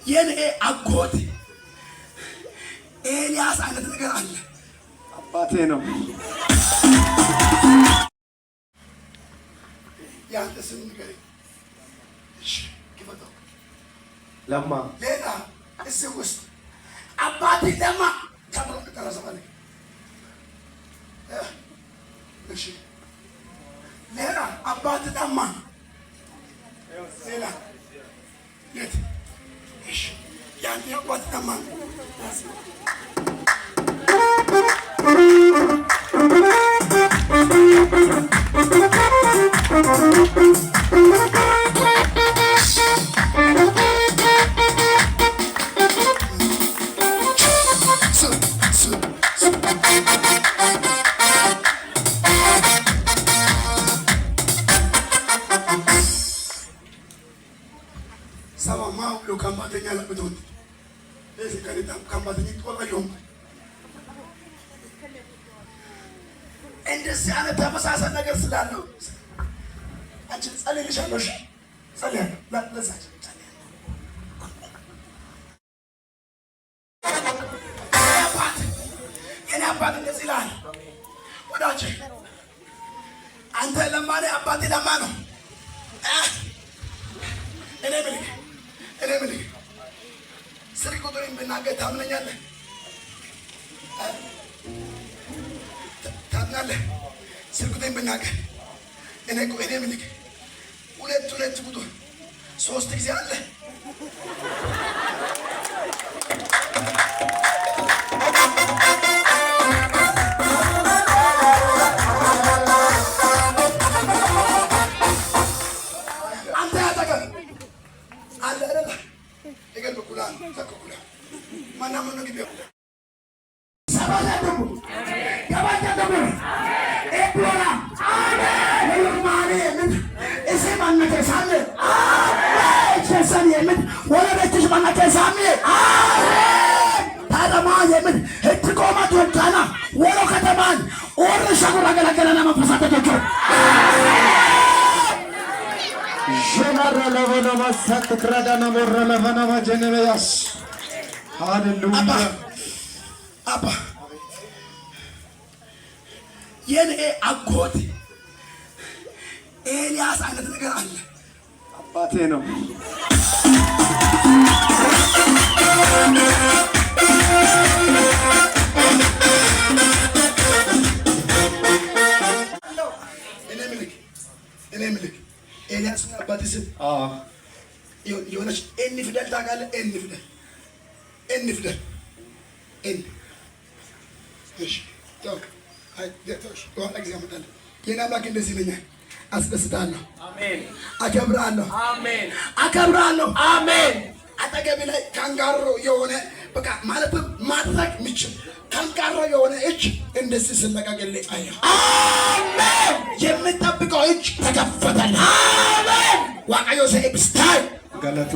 የኔ አጎት ኤልያስ አይነት ነገር አለ። አባቴ ነው። ያንተ ስም ንገረኝ። እሺ ክፈተው። ለማ ሌላ እዚህ ውስጥ አባቴ ለማ ተብሎ ተረሰባለ። እሺ ሌላ አባቴ ለማ ሌላ የት? እሺ ያንተ አባቴ ለማ sama mau lo kampanye la betul. Ese kanita kampanye itu apa yang? እንደዚህ አይነት ተመሳሳይ ነገር ስላለው አንቺ ጸልይልሻለሁ። እሺ ጸልያለሁ። ለዛች የኔ አባት እንደዚህ ይላል። ወዳጄ አንተ ለማኔ አባቴ ለማ ነው። እኔ ምልክ ስልክ ቁጥሬን ብናገር ታምነኛለህ? ታምናለህ? ስልክ ቁጥሬን ብናገር እኔ ምልክ ሁለት ቁጥር 3 ጊዜ አለ። አንተ ያጠቀም አለ አይደለ? ይገል በኩላን ተከኩላ ማናምን ነው ግቢው ሰባላ ደሙ ገባታ ደሙ ኤፕሎራ አሜን ለማኔ ምን እሴ ማነከ ሳለ አሜን ቸሰን የምን ወለበትሽ ማነከ ሳለ አሜን ታደማ የምን እትቆማ ተወጣና ወሎ ከተማን ኦርሻ ጉራገላገላና መፈሳተቶቹ ጀነረ ለበነ ማሳት ክራዳና ሞረ ለበነ ማጀነበያስ ሃሌሉያ አባ የኔ አጎት ኤልያስ አይነት ነገር አለ። አባቴ ነው። እኔ ምልክ ኤልያስ አባቴ ስም የሆነች ኤን ፊደል ታውቃለህ? ኤን ፊደል እሺ በኋላ ጊዜ አመጣለሁ። የኔ አምላክ እንደዚህ ይለኛል፣ አስደስታለሁ፣ አሜን፣ አከብራለሁ፣ አሜን፣ አከብራለሁ፣ አሜን። አጠገቤ ላይ ካንጋሮ የሆነ በቃ ማለትም ማድረግ የሚችል ካንጋሮ የሆነ እጅ እንደዚህ ስለቀቀልኝ አየሁ። አሜን። የምጠብቀው እጅ ተከፈተልኝ። አሜን። ዋቃዮ ሰይብስታይ ገለቶ